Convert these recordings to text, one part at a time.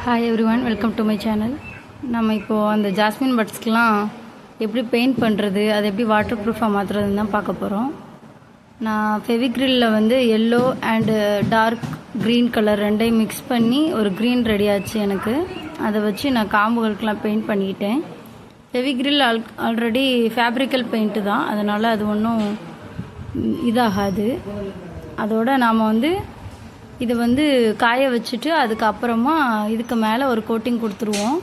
Hi every one, welcome to my channel. நம்ம இப்போது அந்த ஜாஸ்மின் பட்ஸ்க்கெலாம் எப்படி பெயிண்ட் பண்ணுறது, அதை எப்படி வாட்டர் ப்ரூஃபாக மாற்றுறதுன்னு தான் பார்க்க போகிறோம். நான் ஃபெவிக்ரிலில் வந்து yellow and dark green colour ரெண்டையும் மிக்ஸ் பண்ணி ஒரு க்ரீன் ரெடி ஆச்சு எனக்கு. அதை வச்சு நான் காம்புகளுக்கெலாம் பெயிண்ட் பண்ணிக்கிட்டேன். ஃபெவிக்ரில் ஆல்ரெடி ஃபேப்ரிக்கல் பெயிண்ட்டு தான், அதனால் அது ஒன்றும் இதாகாது. அதோடு நாம் வந்து இதை வந்து காய வச்சுட்டு அதுக்கப்புறமா இதுக்கு மேலே ஒரு கோட்டிங் கொடுத்துருவோம்.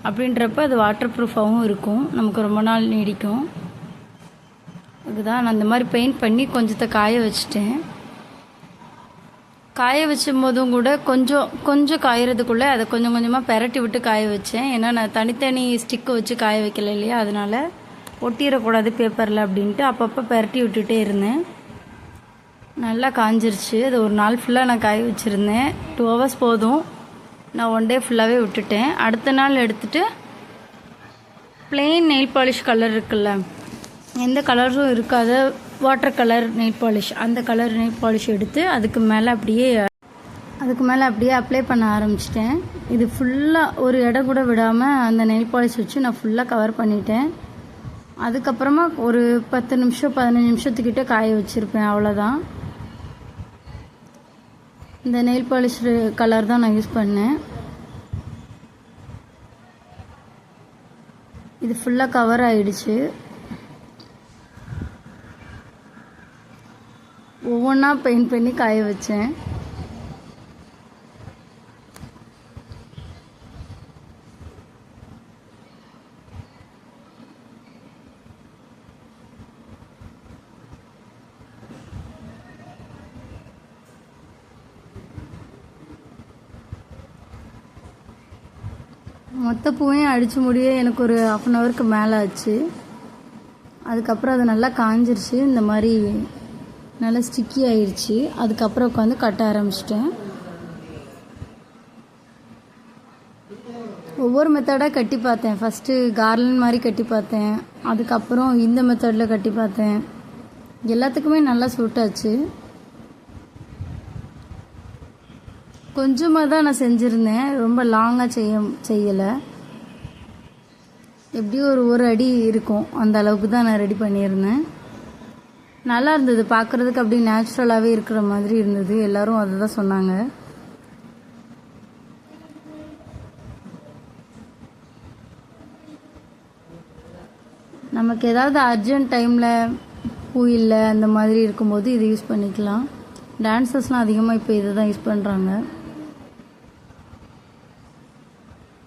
அப்படின்றப்ப அது வாட்டர் ப்ரூஃபாகவும் இருக்கும், நமக்கு ரொம்ப நாள் நீடிக்கும். அதுதான் நான் இந்த மாதிரி பெயிண்ட் பண்ணி கொஞ்சத்தை காய வச்சுட்டேன். காய வச்சும் போதும் கூட கொஞ்சம் காயறதுக்குள்ளே அதை கொஞ்சம் கொஞ்சமாக பெரட்டி விட்டு காய வச்சேன். ஏன்னா நான் தனித்தனி ஸ்டிக்கை வச்சு காய வைக்கல இல்லையா, அதனால் ஒட்டிடக்கூடாது பேப்பரில் அப்படின்ட்டு அப்பப்போ பெரட்டி விட்டுட்டே இருந்தேன். நல்லா காஞ்சிருச்சு. அது ஒரு நாள் ஃபுல்லாக நான் காய வச்சுருந்தேன். 2 hours போதும். நான் 1 day ஃபுல்லாகவே விட்டுட்டேன். அடுத்த நாள் எடுத்துகிட்டு பிளெயின் நெயில் பாலிஷ் கலர் இருக்குல்ல, எந்த கலரும் இருக்காத வாட்டர் கலர் நெயில் பாலிஷ், அந்த கலர் நெயில் பாலிஷ் எடுத்து அதுக்கு மேலே அப்படியே அப்ளை பண்ண ஆரம்பிச்சிட்டேன். இது ஃபுல்லாக ஒரு இடம் கூட விடாமல் அந்த நெயில் பாலிஷ் வச்சு நான் ஃபுல்லாக கவர் பண்ணிட்டேன். அதுக்கப்புறமா ஒரு 10 நிமிஷம் 15 நிமிஷத்துக்கிட்ட காய வச்சுருப்பேன், அவ்வளோதான். இந்த நெயில் பாலிஷ் கலர் தான் நான் யூஸ் பண்ணேன். இது ஃபுல்லாக கவர் ஆகிடுச்சு. ஒவ்வொன்றா பெயிண்ட் பண்ணி காய வச்சேன். மொத்த பூவையும் அடித்து முடிய எனக்கு ஒரு 1/2 hourக்கு மேலே ஆச்சு. அதுக்கப்புறம் அது நல்லா காஞ்சிருச்சு, இந்த மாதிரி நல்லா ஸ்டிக்கி ஆயிடுச்சு. அதுக்கப்புறம் உட்காந்து கட்ட ஆரம்பிச்சிட்டேன். ஒவ்வொரு மெத்தடாக கட்டி பார்த்தேன். ஃபஸ்ட்டு கார்லன் மாதிரி கட்டி பார்த்தேன், அதுக்கப்புறம் இந்த மெத்தடில் கட்டி பார்த்தேன். எல்லாத்துக்குமே நல்லா சூட் ஆச்சு. கொஞ்சமாக தான் நான் செஞ்சுருந்தேன், ரொம்ப லாங்காக செய்யலை. எப்படியும் ஒரு அடி இருக்கும், அந்த அளவுக்கு தான் நான் ரெடி பண்ணியிருந்தேன். நல்லா இருந்தது பார்க்குறதுக்கு, அப்படி நேச்சுரலாகவே இருக்கிற மாதிரி இருந்தது. எல்லோரும் அதை தான் சொன்னாங்க. நமக்கு ஏதாவது அர்ஜென்ட் டைமில் பூ இல்லை அந்த மாதிரி இருக்கும்போது இதை யூஸ் பண்ணிக்கலாம். டான்ஸர்ஸ்லாம் அதிகமாக இப்போ இதை தான் யூஸ் பண்ணுறாங்க.